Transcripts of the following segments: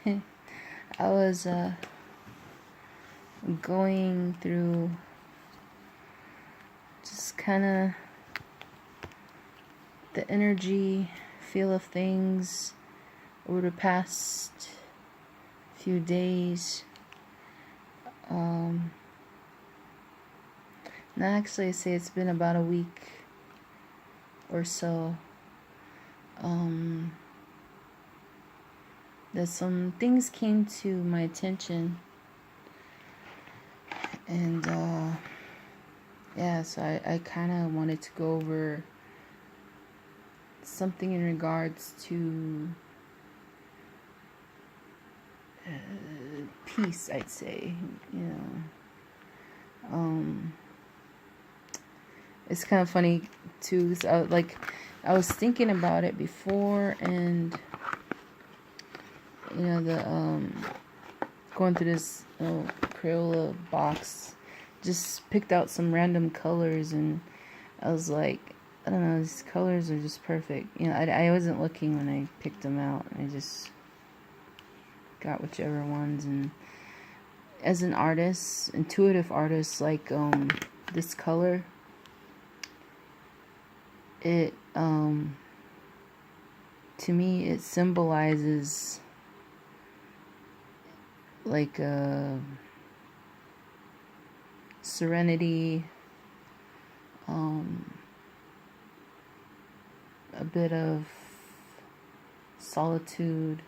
I was going through just kind of the energy, feel of things over the past few days. And actually, I say it's been about a week or so. That some things came to my attention, and yeah, so I kind of wanted to go over something in regards to peace, I'd say. It's kind of funny too. So I was thinking about it before, and the going through this Crayola box, just picked out some random colors, and I was like, I don't know, these colors are just perfect. I wasn't looking when I picked them out. I just got whichever ones. And as an artist, intuitive artist, like this color, it to me it symbolizes like serenity, a bit of solitude,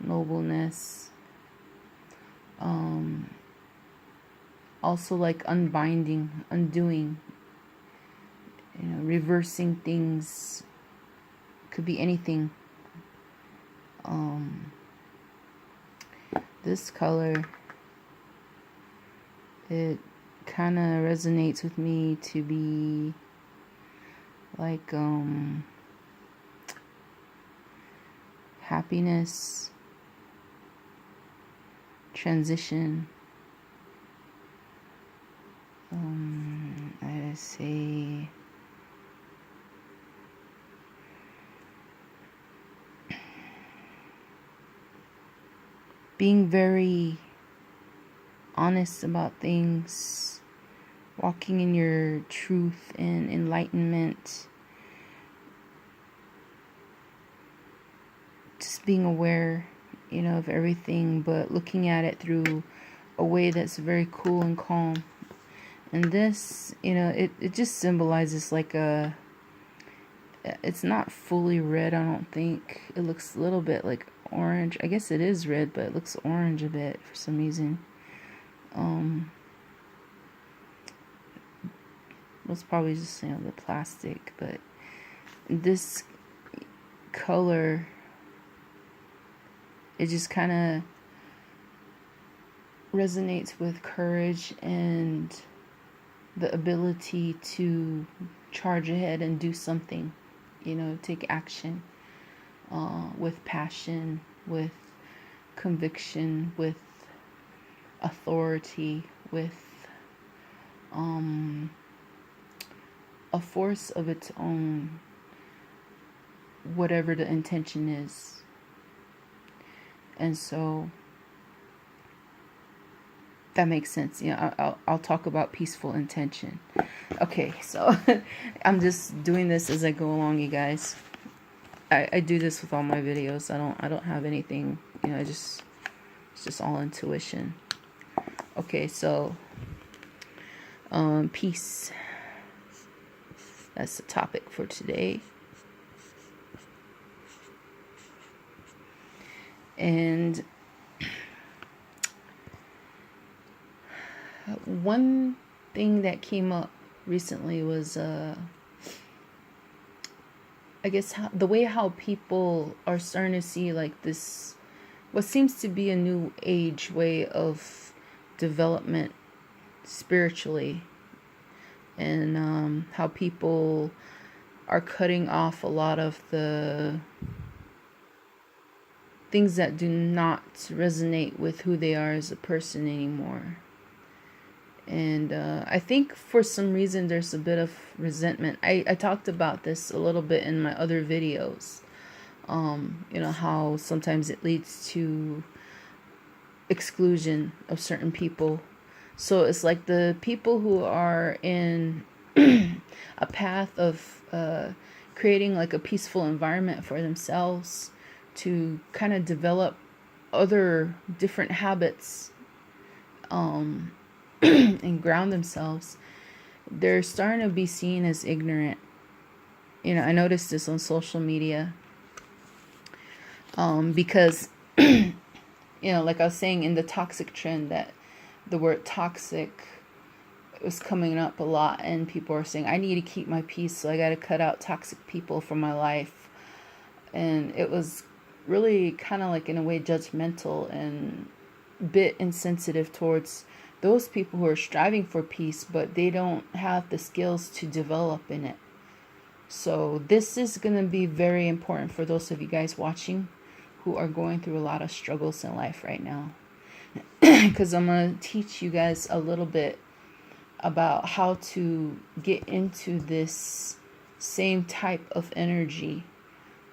nobleness, also like unbinding, undoing, reversing things. Could be anything. This color, it kind of resonates with me to be like happiness, transition, I say being very honest about things, walking in your truth and enlightenment, just being aware, of everything, but looking at it through a way that's very cool and calm. And this, it just symbolizes like it's not fully red, I don't think. It looks a little bit like orange. I guess it is red, but it looks orange a bit for some reason. It's probably just, the plastic, but this color, it just kind of resonates with courage and the ability to charge ahead and do something, take action, with passion, with conviction, with authority, with a force of its own, whatever the intention is. And so that makes sense. I'll talk about peaceful intention. Okay, so I'm just doing this as I go along, you guys. I do this with all my videos. I don't have anything, it's just all intuition. Okay, so peace. That's the topic for today. And one thing that came up recently was I guess the way how people are starting to see like this, what seems to be a new age way of development spiritually, and how people are cutting off a lot of the things that do not resonate with who they are as a person anymore. And I think for some reason there's a bit of resentment. I talked about this a little bit in my other videos. How sometimes it leads to exclusion of certain people. So it's like the people who are in a path of creating like a peaceful environment for themselves to kind of develop other different habits and ground themselves, they're starting to be seen as ignorant. I noticed this on social media because, like I was saying in the toxic trend, that the word toxic was coming up a lot, and people are saying, I need to keep my peace, so I got to cut out toxic people from my life. And it was really kind of like in a way judgmental and a bit insensitive towards those people who are striving for peace, but they don't have the skills to develop in it. So this is going to be very important for those of you guys watching who are going through a lot of struggles in life right now. Because I'm going to teach you guys a little bit about how to get into this same type of energy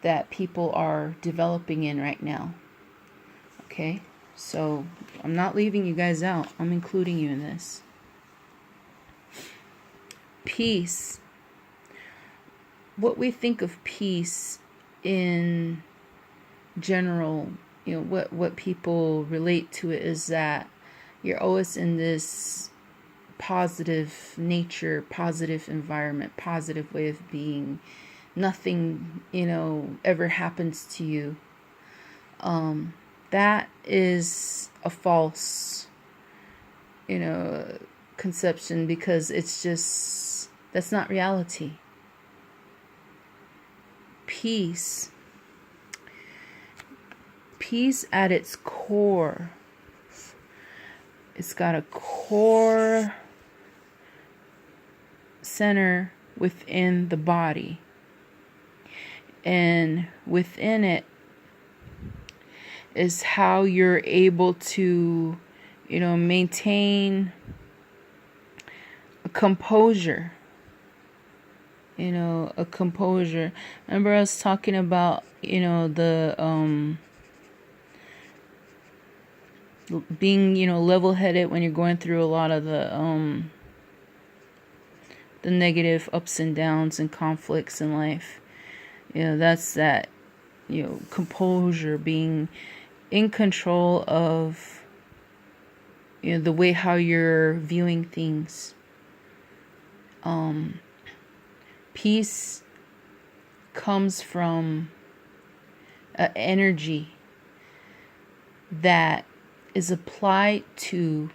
that people are developing in right now. Okay? So I'm not leaving you guys out. I'm including you in this. Peace. What we think of peace in general, what people relate to it is that you're always in this positive nature, positive environment, positive way of being. Nothing, ever happens to you. That is a false, conception, because that's not reality. Peace at its core, it's got a core center within the body, and within it is how you're able to maintain a composure. A composure. Remember I was talking about the being level-headed when you're going through a lot of the negative ups and downs and conflicts in life. That's that composure, being in control of the way how you're viewing things. Peace comes from an energy that is applied to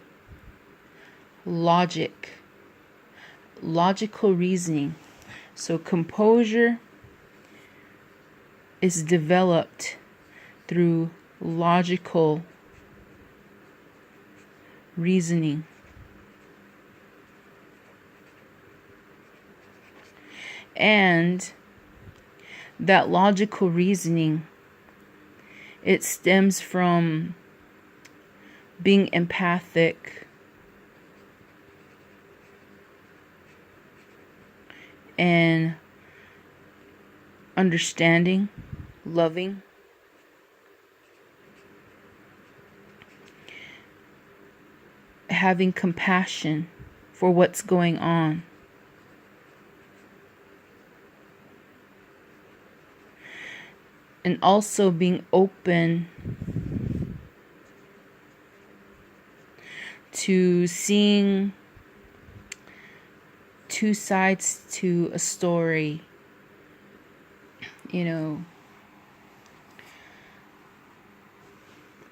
logical reasoning. So composure is developed through logical reasoning. And that logical reasoning, it stems from being empathic and understanding, loving, having compassion for what's going on. And also being open to seeing two sides to a story,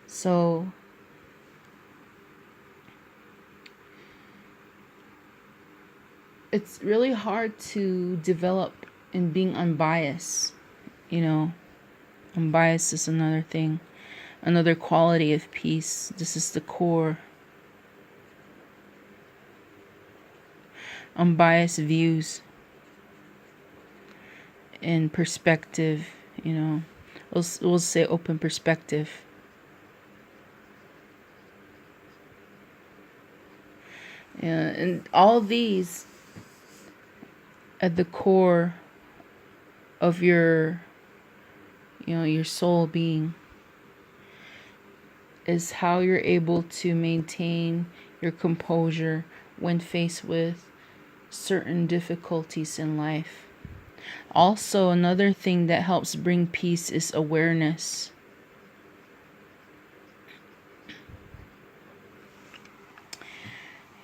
So it's really hard to develop in being unbiased, Unbiased is another thing, another quality of peace. This is the core. Unbiased views and perspective, we'll say open perspective. And all these at the core of your your soul being, is how you're able to maintain your composure when faced with certain difficulties in life. Also, another thing that helps bring peace is awareness.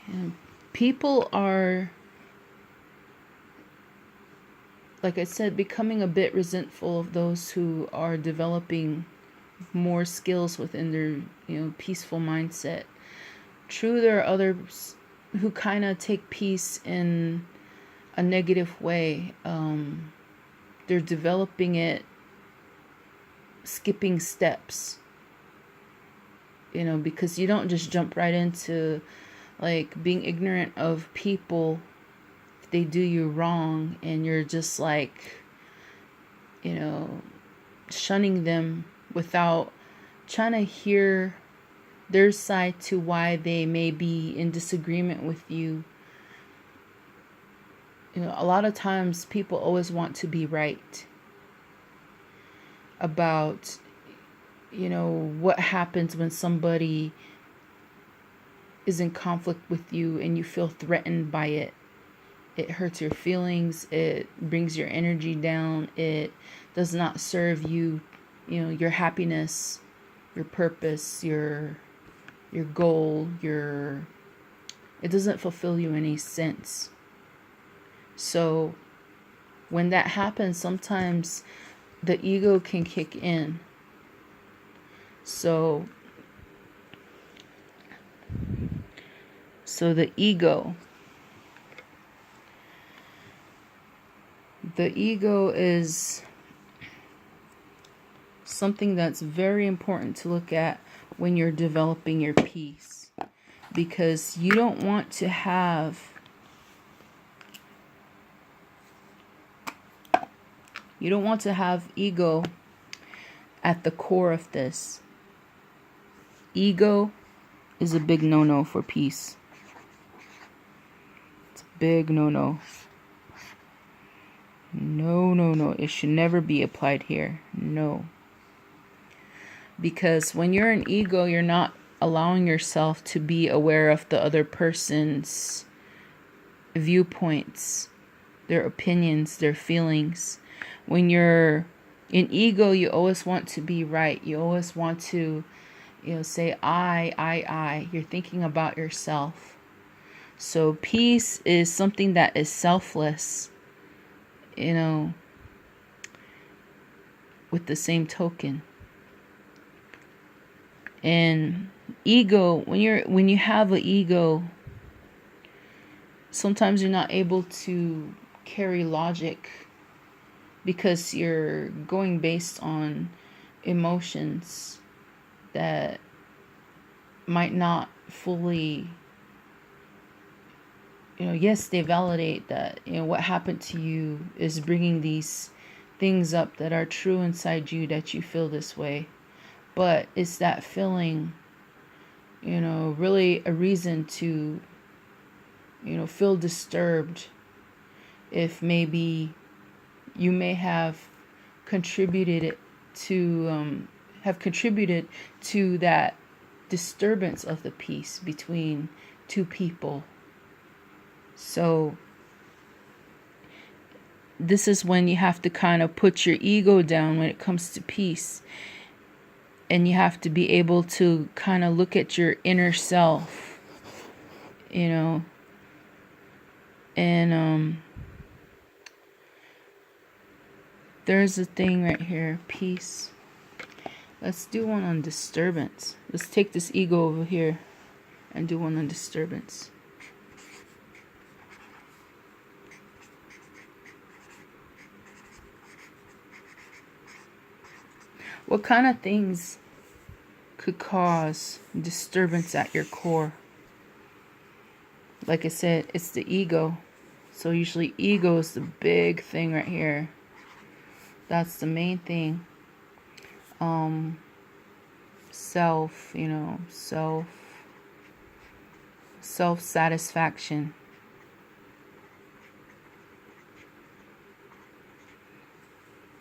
And people are, like I said, becoming a bit resentful of those who are developing more skills within their, peaceful mindset. True, there are others who kind of take peace in a negative way. They're developing it, skipping steps, because you don't just jump right into like being ignorant of people if they do you wrong, and you're just like, shunning them without trying to hear their side to why they may be in disagreement with you. A lot of times people always want to be right about, what happens when somebody is in conflict with you and you feel threatened by it. It hurts your feelings. It brings your energy down. It does not serve you, your happiness, your purpose, your goal, it doesn't fulfill you in any sense. So when that happens, sometimes the ego can kick in. So the ego is something that's very important to look at when you're developing your peace, because you don't want to have ego at the core of this. Ego is a big no-no for peace. It's a big no-no. No. It should never be applied here. No. Because when you're an ego, you're not allowing yourself to be aware of the other person's viewpoints, their opinions, their feelings. When you're in ego, you always want to be right. You always want to, say I. You're thinking about yourself. So peace is something that is selfless, with the same token. And ego, when you have an ego, sometimes you're not able to carry logic because you're going based on emotions that might not fully, yes, they validate that, what happened to you is bringing these things up that are true inside you, that you feel this way. But it's that feeling, really a reason to, feel disturbed if maybe you may have contributed to that disturbance of the peace between two people. So this is when you have to kind of put your ego down when it comes to peace. And you have to be able to kind of look at your inner self, and there's a thing right here, peace. Let's do one on disturbance. Let's take this ego over here and do one on disturbance. What kind of things could cause disturbance at your core? Like I said, it's the ego. So usually ego is the big thing right here. That's the main thing. Self-satisfaction.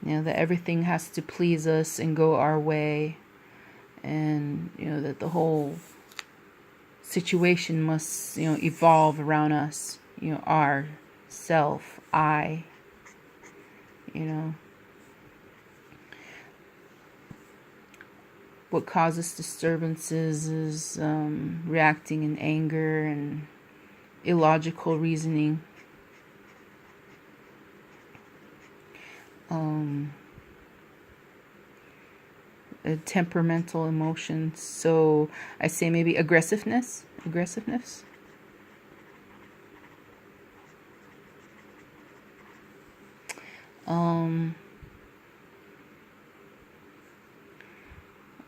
You know, that everything has to please us and go our way, and you know that the whole situation must, you know, evolve around us, you know, our self, I, you know. What causes disturbances is reacting in anger and illogical reasoning. Temperamental emotions. So I say maybe aggressiveness.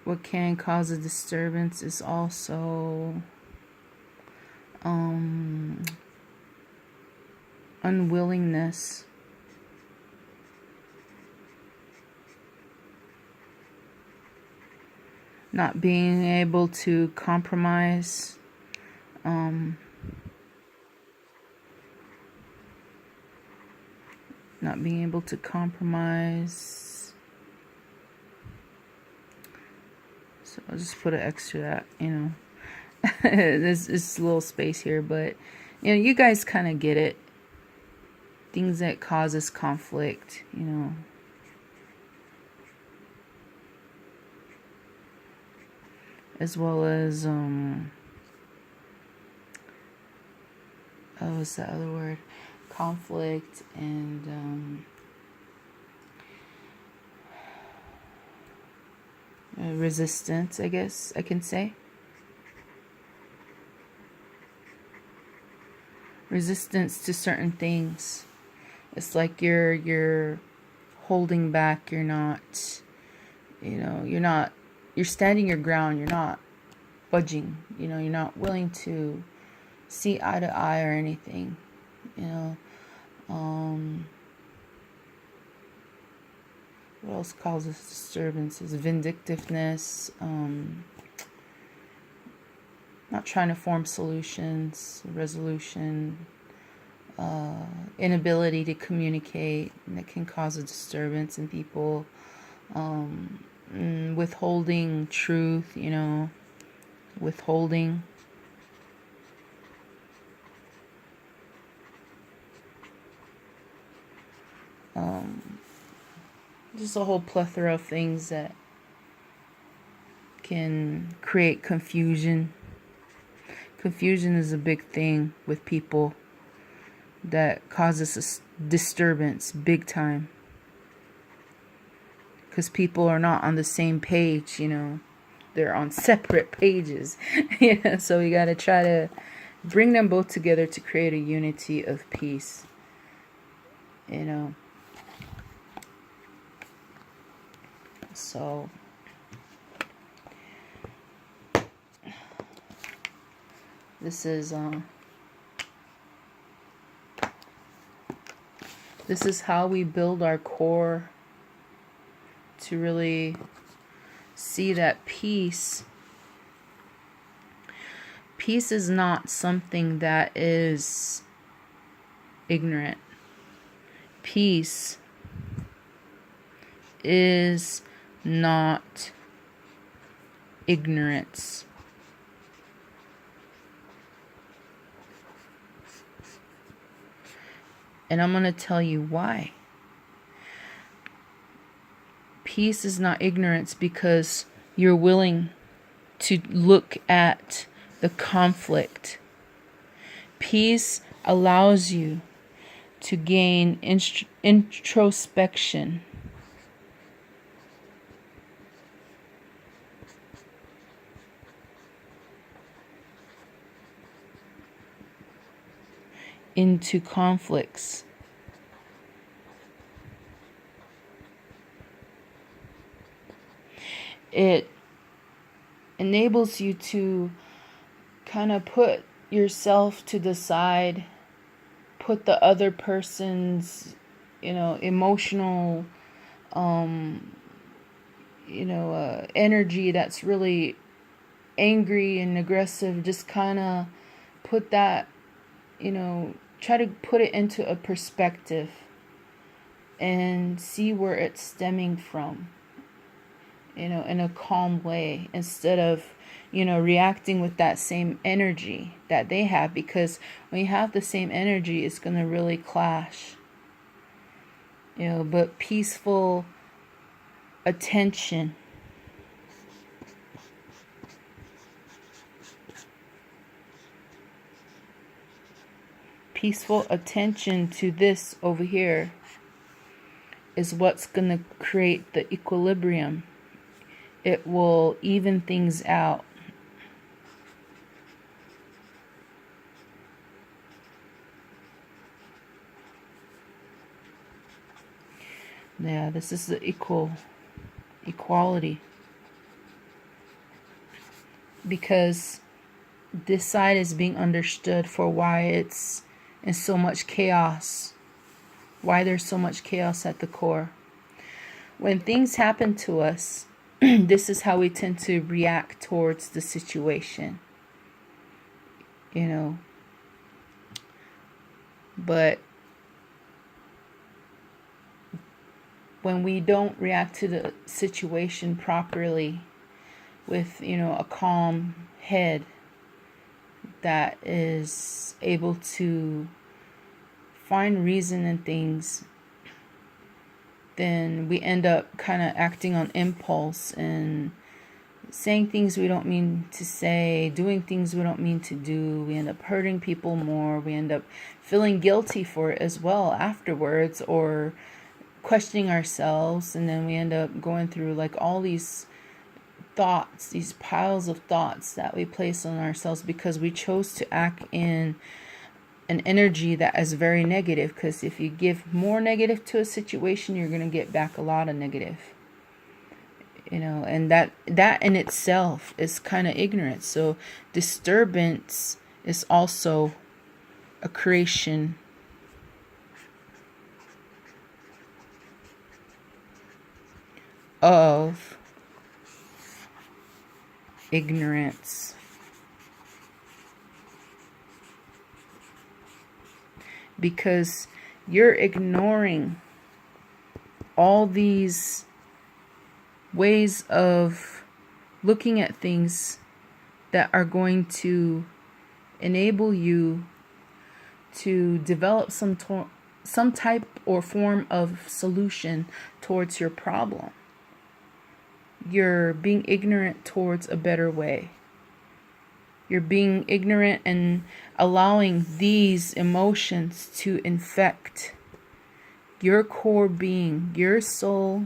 What can cause a disturbance is also unwillingness. Not being able to compromise. Not being able to compromise. So I'll just put an extra that, you know. There's a little space here, but you know, you guys kind of get it. Things that causes conflict, you know. As well as what's that other word? Conflict and resistance, I guess I can say. Resistance to certain things. It's like you're holding back, you're not, you know, you're standing your ground, you're not budging, you know, you're not willing to see eye to eye or anything, you know. What else causes disturbances? Vindictiveness, not trying to form solutions, resolution, inability to communicate, and that can cause a disturbance in people. Withholding truth, you know, withholding. Just a whole plethora of things that can create confusion. Confusion is a big thing with people that causes a disturbance big time. Because people are not on the same page, you know. They're on separate pages. Yeah, so we got to try to bring them both together to create a unity of peace. You know. So this is how we build our core to really see that peace is not something that is ignorant. Peace is not ignorance. And I'm going to tell you why. Peace is not ignorance because you're willing to look at the conflict. Peace allows you to gain introspection. Into conflicts. It enables you to kind of put yourself to the side, put the other person's, you know, emotional, energy that's really angry and aggressive, just kind of put that, you know, try to put it into a perspective and see where it's stemming from, in a calm way, instead of, reacting with that same energy that they have. Because when you have the same energy, it's going to really clash. But peaceful attention. Peaceful attention to this over here is what's going to create the equilibrium. It will even things out. Yeah, this is the equality. Because this side is being understood for why it's in so much chaos. Why there's so much chaos at the core. When things happen to us, this is how we tend to react towards the situation. But when we don't react to the situation properly with, a calm head that is able to find reason in things, then we end up kind of acting on impulse and saying things we don't mean to say, doing things we don't mean to do. We end up hurting people more. We end up feeling guilty for it as well afterwards, or questioning ourselves. And then we end up going through like all these thoughts, these piles of thoughts that we place on ourselves because we chose to act in an energy that is very negative. Because if you give more negative to a situation, you're going to get back a lot of negative. And that in itself is kind of ignorant. So disturbance is also a creation of ignorance. Because you're ignoring all these ways of looking at things that are going to enable you to develop some type or form of solution towards your problem. You're being ignorant towards a better way. You're being ignorant and allowing these emotions to infect your core being, your soul,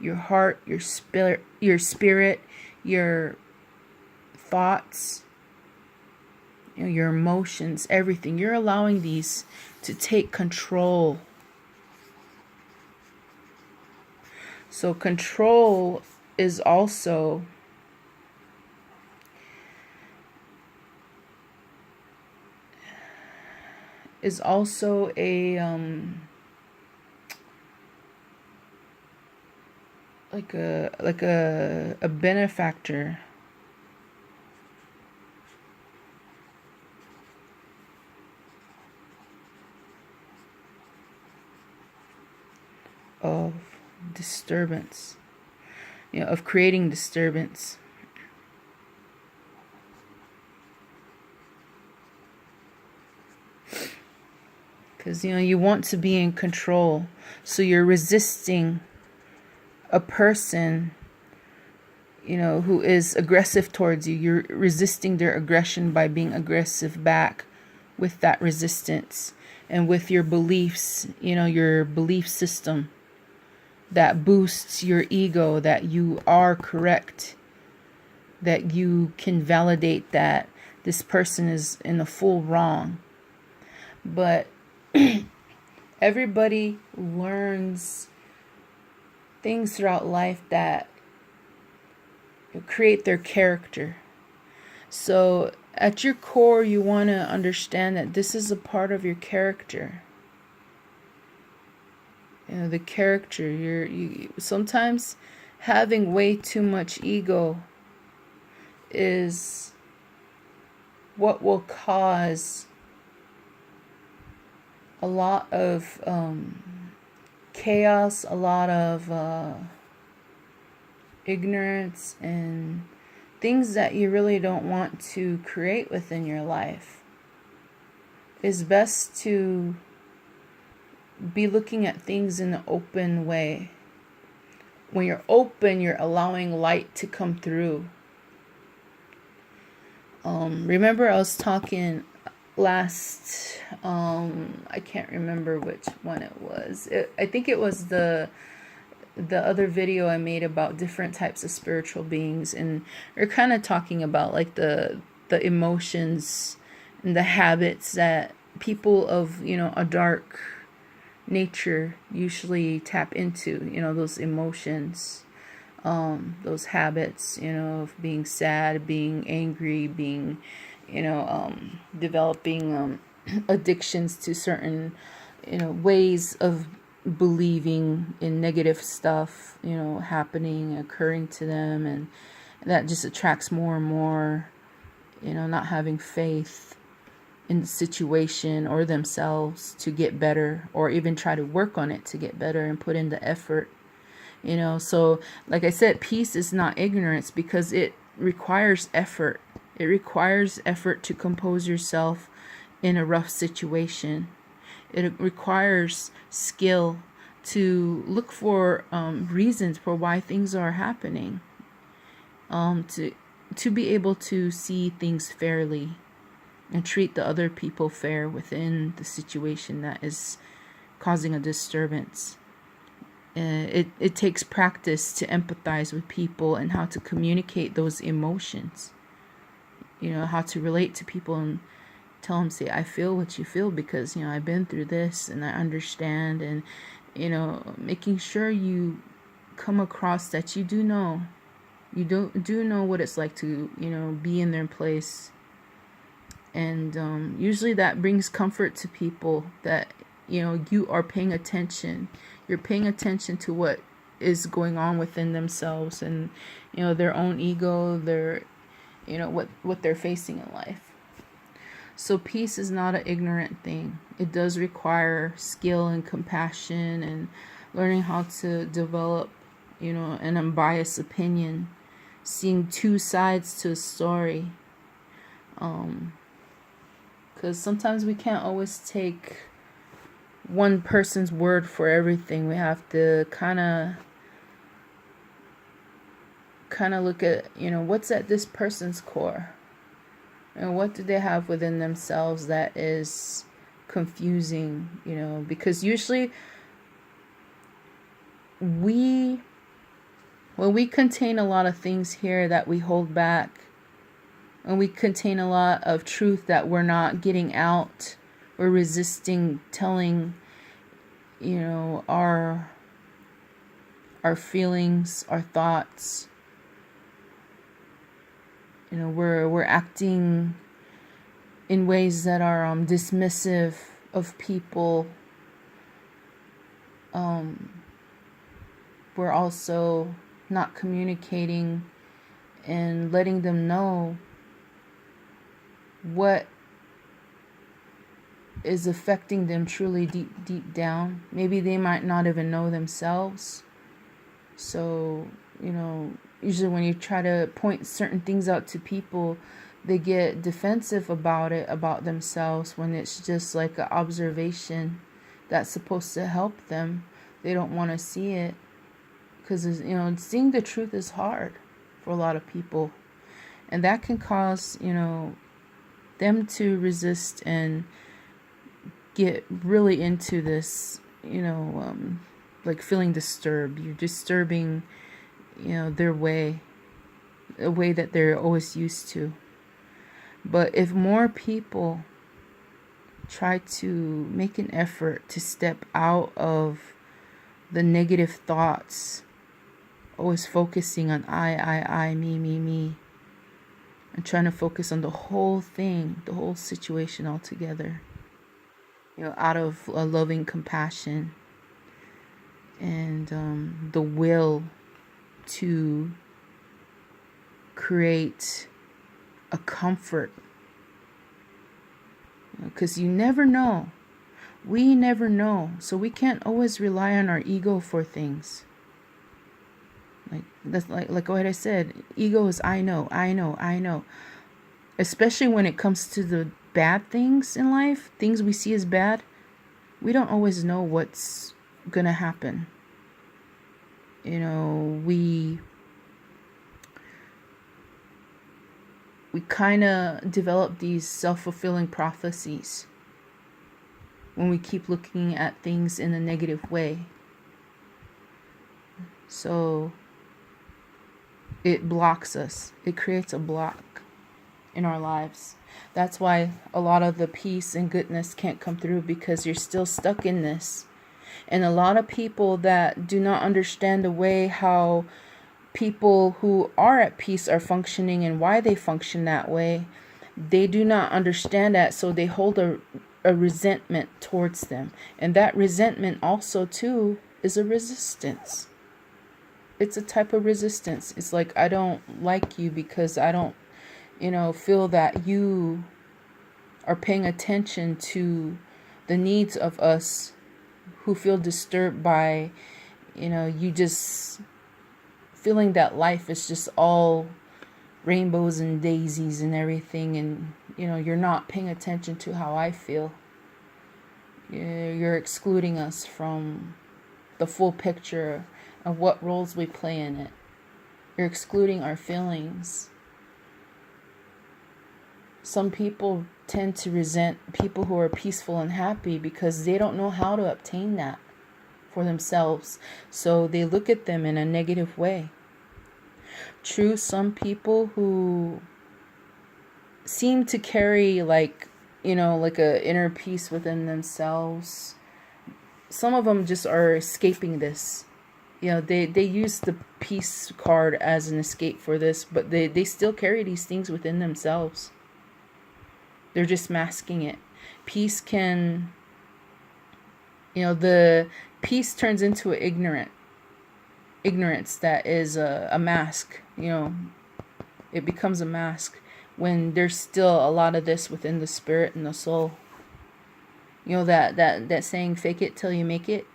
your heart, your spirit, your thoughts, your emotions, everything. You're allowing these to take control. So control is also a like a benefactor of disturbance, of creating disturbance. Because you want to be in control, so you're resisting a person who is aggressive towards you. You're resisting their aggression by being aggressive back with that resistance and with your beliefs, your belief system that boosts your ego, that you are correct, that you can validate that this person is in the full wrong. But everybody learns things throughout life that create their character. So at your core, you want to understand that this is a part of your character. The character. You sometimes having way too much ego is what will cause a lot of chaos, a lot of ignorance, and things that you really don't want to create within your life. It's best to be looking at things in an open way. When you're open, you're allowing light to come through. Remember I was talking last, I can't remember which one it was. I think it was the other video I made about different types of spiritual beings, and we're kind of talking about like the emotions and the habits that people of, a dark nature usually tap into, those emotions, those habits, of being sad, being angry, being, developing addictions to certain, ways of believing in negative stuff, occurring to them, and that just attracts more and more, not having faith in the situation or themselves to get better, or even try to work on it to get better and put in the effort. So like I said, peace is not ignorance, because it requires effort. It requires effort to compose yourself in a rough situation. It requires skill to look for reasons for why things are happening, to be able to see things fairly and treat the other people fair within the situation that is causing a disturbance. It takes practice to empathize with people and how to communicate those emotions. How to relate to people and tell them, say, I feel what you feel, because, I've been through this and I understand. And, making sure you come across that you do know. You do know what it's like to, be in their place. And usually that brings comfort to people, that, you are paying attention. You're paying attention to what is going on within themselves, and, their own ego, their, what they're facing in life. So peace is not an ignorant thing. It does require skill and compassion, and learning how to develop, an unbiased opinion, seeing two sides to a story. Because sometimes we can't always take one person's word for everything. We have to kind of look at, what's at this person's core, and what do they have within themselves that is confusing, because usually when we contain a lot of things here that we hold back, and we contain a lot of truth that we're not getting out, we're resisting telling, our feelings, our thoughts. We're acting in ways that are dismissive of people. We're also not communicating and letting them know what is affecting them truly deep down. Maybe they might not even know themselves. So, usually when you try to point certain things out to people, they get defensive about it, about themselves, when it's just like an observation that's supposed to help them. They don't want to see it, because, seeing the truth is hard for a lot of people. And that can cause, them to resist and get really into this, like feeling disturbed. You're disturbing, their way, a way that they're always used to. But if more people try to make an effort to step out of the negative thoughts, always focusing on I, me, and trying to focus on the whole thing, the whole situation altogether, out of a loving compassion and the will to create a comfort, because you never know We never know. So we can't always rely on our ego for things. Like what I said, ego is I know, I know, I know. Especially when it comes to the bad things in life, things we see as bad, we don't always know what's gonna happen. You know, we kind of develop these self-fulfilling prophecies when we keep looking at things in a negative way. So it blocks us. It creates a block in our lives. That's why a lot of the peace and goodness can't come through, because you're still stuck in this. And a lot of people that do not understand the way how people who are at peace are functioning and why they function that way, they do not understand that, so they hold a resentment towards them. And that resentment also too is a resistance. It's a type of resistance. It's like, I don't like you because I don't, feel that you are paying attention to the needs of us who feel disturbed by, you just feeling that life is just all rainbows and daisies and everything, and you're not paying attention to how I feel. You're excluding us from the full picture of what roles we play in it. You're excluding our feelings. Some people tend to resent people who are peaceful and happy because they don't know how to obtain that for themselves. So they look at them in a negative way. True, some people who seem to carry like a inner peace within themselves, some of them just are escaping this. They use the peace card as an escape for this, but they still carry these things within themselves. They're just masking it. Peace can, the peace turns into ignorance that is a mask. It becomes a mask when there's still a lot of this within the spirit and the soul. That saying, fake it till you make it.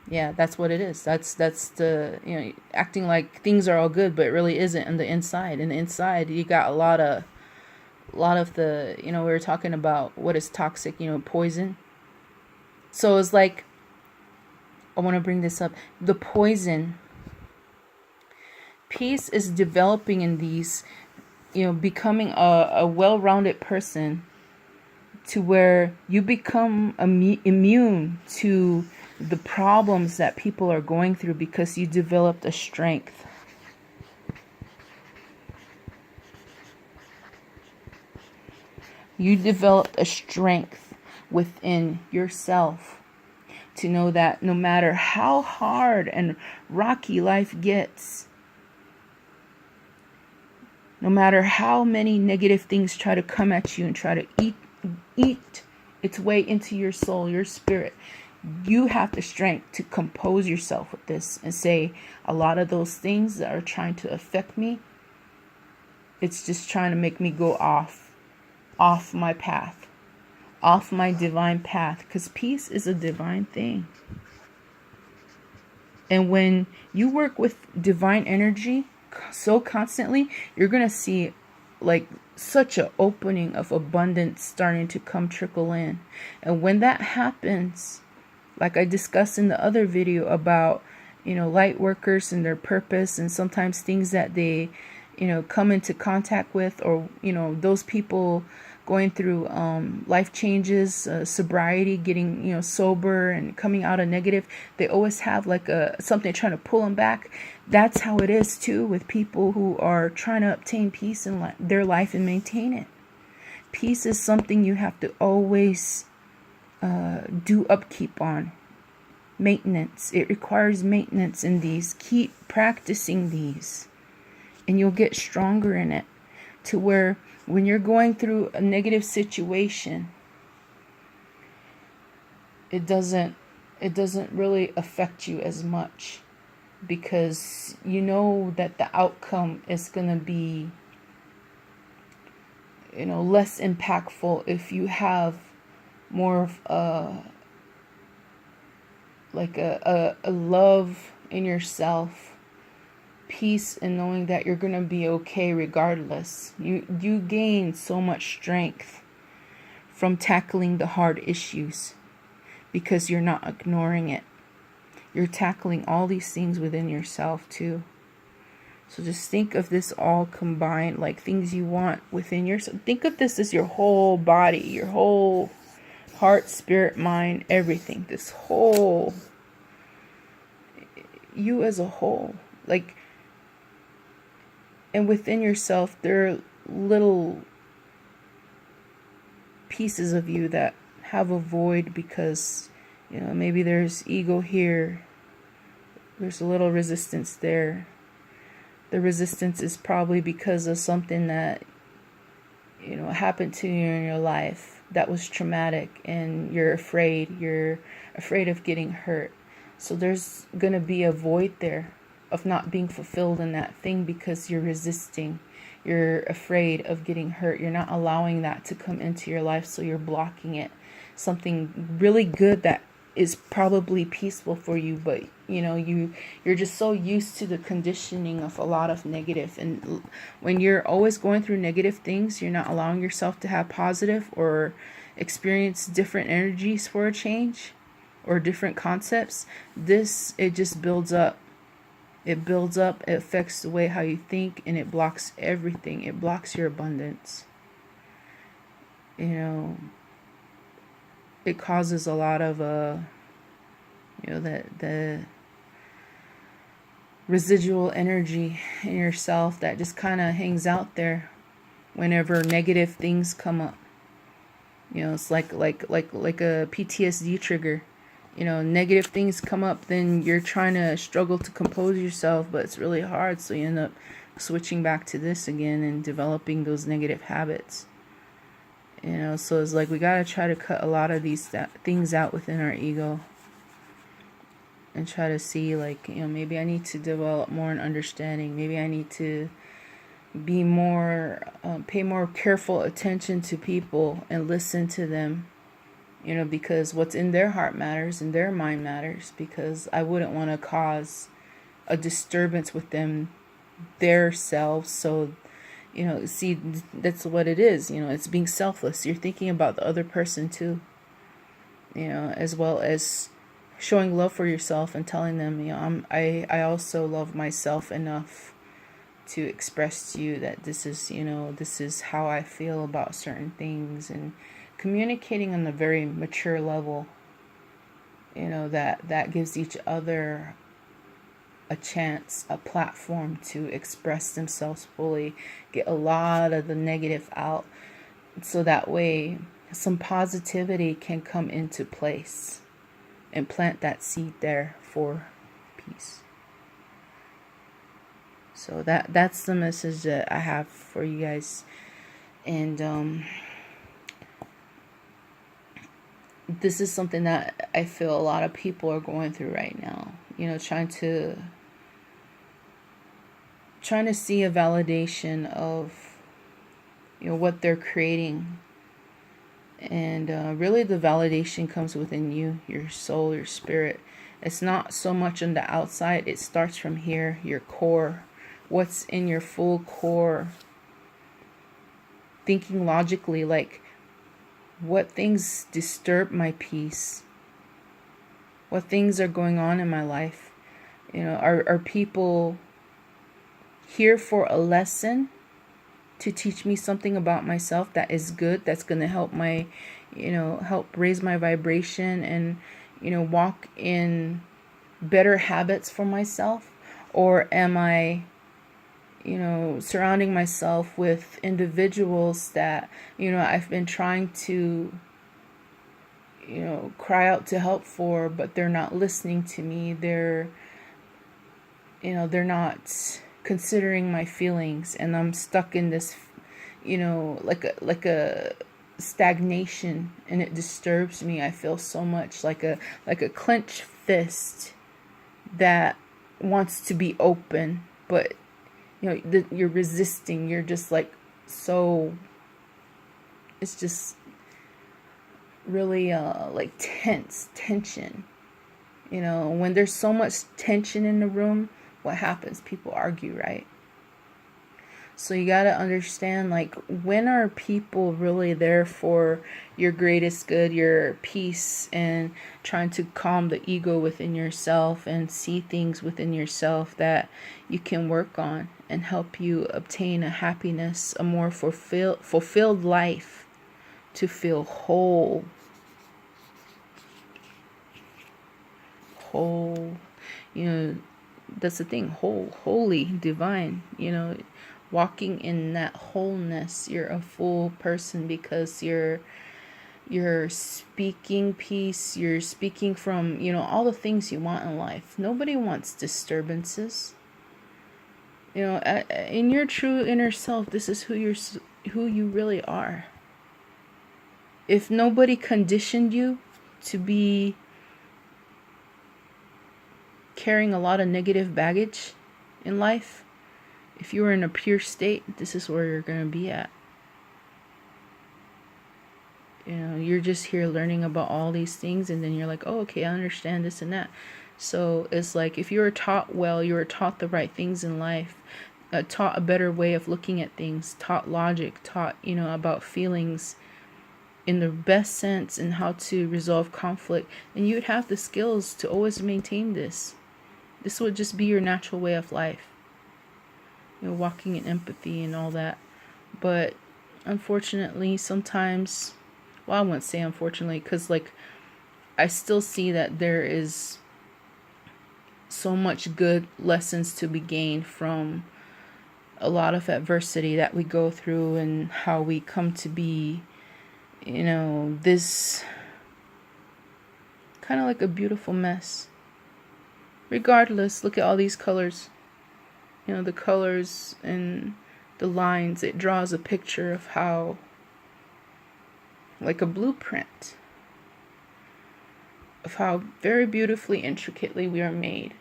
Yeah, that's what it is. That's the, acting like things are all good, but it really isn't on the inside. In the inside, you got a lot of the, we were talking about what is toxic, poison. So it's like, I want to bring this up. The poison, peace is developing in these, becoming a well-rounded person to where you become immune to the problems that people are going through because you developed a strength. You developed a strength within yourself to know that no matter how hard and rocky life gets, no matter how many negative things try to come at you and try to eat its way into your soul, your spirit, you have the strength to compose yourself with this and say, a lot of those things that are trying to affect me, it's just trying to make me go off my path, off my divine path, because peace is a divine thing. And when you work with divine energy so constantly, you're going to see like such an opening of abundance starting to trickle in. And when that happens, like I discussed in the other video about, light workers and their purpose, and sometimes things that they, come into contact with, or, those people going through life changes, sobriety, getting, sober and coming out of negative, they always have like something trying to pull them back. That's how it is too with people who are trying to obtain peace in their life and maintain it. Peace is something you have to always do upkeep on. Maintenance. It requires maintenance in these. Keep practicing these, and you'll get stronger in it, to where when you're going through a negative situation, it doesn't really affect you as much, because you know that the outcome is going to be, less impactful if you have more of like a love in yourself, peace in knowing that you're gonna be okay regardless. You gain so much strength from tackling the hard issues because you're not ignoring it. You're tackling all these things within yourself too. So just think of this all combined, like things you want within yourself. Think of this as your whole body, your whole heart, spirit, mind, everything. This whole, you as a whole. Like, and within yourself, there are little pieces of you that have a void because, you know, maybe there's ego here. There's a little resistance there. The resistance is probably because of something that, you know, happened to you in your life that was traumatic, and you're afraid. You're afraid of getting hurt. So there's going to be a void there of not being fulfilled in that thing because you're resisting. You're afraid of getting hurt. You're not allowing that to come into your life, so you're blocking it. Something really good that is probably peaceful for you, but you know, you're just so used to the conditioning of a lot of negative, and when you're always going through negative things, you're not allowing yourself to have positive or experience different energies for a change or different concepts. It just builds up. It builds up, it affects the way how you think, and it blocks everything. It blocks your abundance. You know, it causes a lot of you know, the residual energy in yourself that just kind of hangs out there whenever negative things come up. You know, it's like a PTSD trigger. You know, negative things come up, then you're trying to struggle to compose yourself, but it's really hard, so you end up switching back to this again and developing those negative habits. You know, so it's like we got to try to cut a lot of these things out within our ego and try to see, like, you know, maybe I need to develop more in understanding. Maybe I need to be more, pay more careful attention to people and listen to them, you know, because what's in their heart matters and their mind matters, because I wouldn't want to cause a disturbance with them, their selves. So, you know, see, that's what it is. You know, it's being selfless. You're thinking about the other person too, you know, as well as showing love for yourself and telling them, you know, I also love myself enough to express to you that this is, you know, this is how I feel about certain things, and communicating on a very mature level, you know, that gives each other a chance, a platform to express themselves fully, get a lot of the negative out, so that way some positivity can come into place and plant that seed there for peace. So that's the message that I have for you guys. And this is something that I feel a lot of people are going through right now. You know, trying to see a validation of, you know, what they're creating. And really the validation comes within you, your soul, your spirit. It's not so much on the outside. It starts from here, your core. What's in your full core? Thinking logically, like, what things disturb my peace? What things are going on in my life? You know, are people here for a lesson to teach me something about myself that is good, that's going to help my, you know, help raise my vibration and, you know, walk in better habits for myself? Or am I, you know, surrounding myself with individuals that, you know, I've been trying to, you know, cry out to help for, but they're not listening to me. They're, you know, they're not considering my feelings, and I'm stuck in this, you know, like a stagnation, and it disturbs me. I feel so much like a clenched fist that wants to be open, but you know, you're resisting. You're just like, so it's just really like tension. You know, when there's so much tension in the room, what happens? People argue, right? So you got to understand, like, when are people really there for your greatest good, your peace, and trying to calm the ego within yourself and see things within yourself that you can work on and help you obtain a happiness, a more fulfilled life, to feel whole. Whole. You know, that's the thing. Whole, holy, divine. You know, walking in that wholeness, you're a full person because you're speaking peace, you're speaking from, you know, all the things you want in life. Nobody wants disturbances. You know, in your true inner self, this is who you really are. If nobody conditioned you to be carrying a lot of negative baggage in life, if you were in a pure state, this is where you're going to be at. You know, you're just here learning about all these things, and then you're like, oh, okay, I understand this and that. So it's like, if you were taught well, you were taught the right things in life, taught a better way of looking at things, taught logic, taught, you know, about feelings in the best sense and how to resolve conflict, and you'd have the skills to always maintain this. This would just be your natural way of life. You know, walking in empathy and all that. But unfortunately, sometimes, well, I wouldn't say unfortunately, because like I still see that there is so much good lessons to be gained from a lot of adversity that we go through and how we come to be, you know, this kind of like a beautiful mess. Regardless, look at all these colors. You know, the colors and the lines, it draws a picture of how, like a blueprint of how very beautifully, intricately we are made.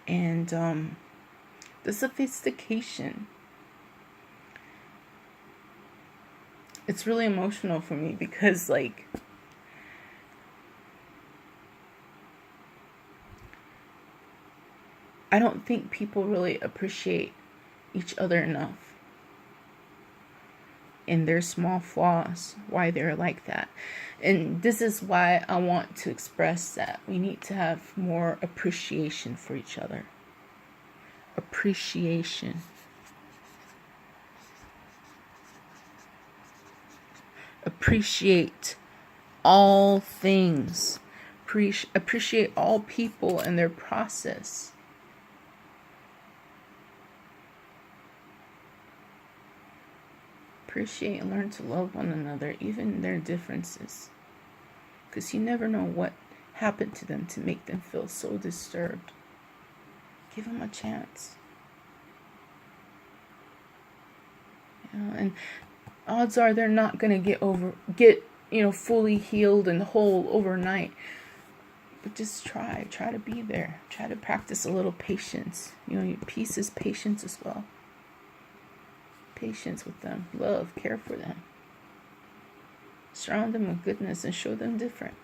And the sophistication, it's really emotional for me because, like, I don't think people really appreciate each other enough in their small flaws, why they're like that. And this is why I want to express that we need to have more appreciation for each other. Appreciation. Appreciate all things. Appreciate all people and their process. Appreciate and learn to love one another, even their differences. Because you never know what happened to them to make them feel so disturbed. Give them a chance. You know, and odds are they're not going to get fully healed and whole overnight. But just try to be there. Try to practice a little patience. You know, peace is patience as well. Patience with them, love, care for them. Surround them with goodness and show them different.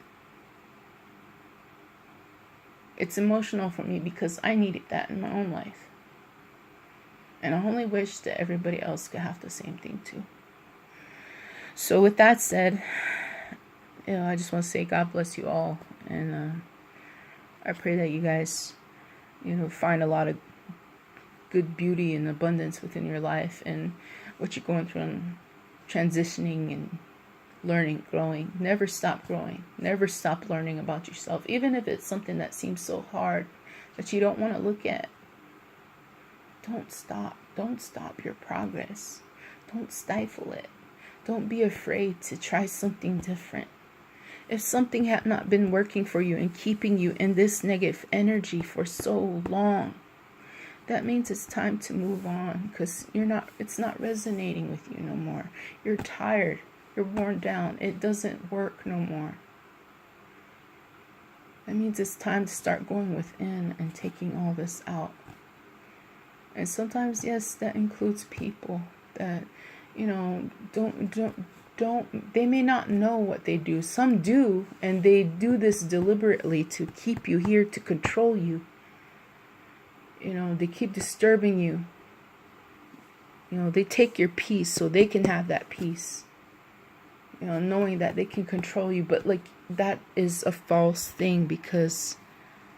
It's emotional for me because I needed that in my own life. And I only wish that everybody else could have the same thing too. So with that said, I just want to say God bless you all. And I pray that you guys, find a lot of good beauty and abundance within your life and what you're going through and transitioning and learning, growing. Never stop growing. Never stop learning about yourself. Even if it's something that seems so hard that you don't want to look at. Don't stop. Don't stop your progress. Don't stifle it. Don't be afraid to try something different. If something had not been working for you and keeping you in this negative energy for so long, that means it's time to move on because it's not resonating with you no more. You're tired. You're worn down. It doesn't work no more. That means it's time to start going within and taking all this out. And sometimes, yes, that includes people that, you know, don't, they may not know what they do. Some do, and they do this deliberately to keep you here, to control you. You know, they keep disturbing you. You know, they take your peace so they can have that peace. You know, knowing that they can control you. But like, that is a false thing, because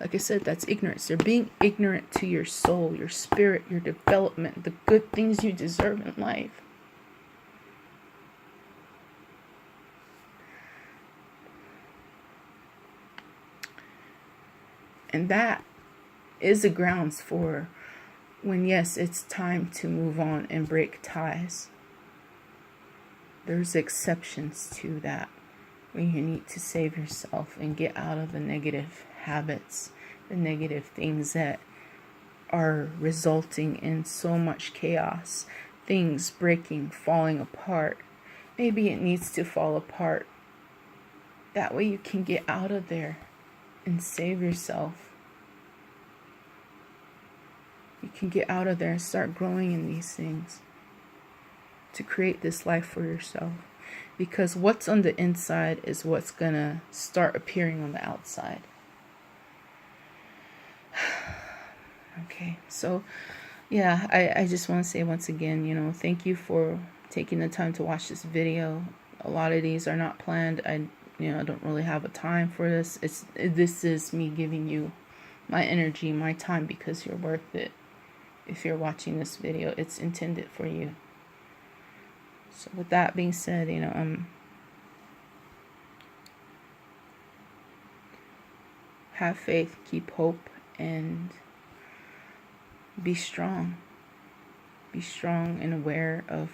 like I said, that's ignorance. They're being ignorant to your soul, your spirit, your development, the good things you deserve in life. And that is the grounds for when, yes, it's time to move on and break ties. There's exceptions to that, when you need to save yourself and get out of the negative habits, the negative things that are resulting in so much chaos, things breaking, falling apart. Maybe it needs to fall apart. That way you can get out of there and save yourself. You can get out of there and start growing in these things to create this life for yourself. Because what's on the inside is what's gonna start appearing on the outside. Okay, so yeah, I just want to say once again, you know, thank you for taking the time to watch this video. A lot of these are not planned. I don't really have a time for this. This is me giving you my energy, my time, because you're worth it. If you're watching this video, it's intended for you. So with that being said, you know, have faith, keep hope, and be strong. Be strong and aware of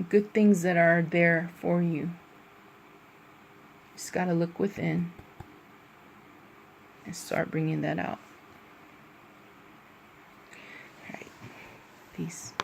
good things that are there for you. Just gotta look within and start bringing that out. All right. Peace.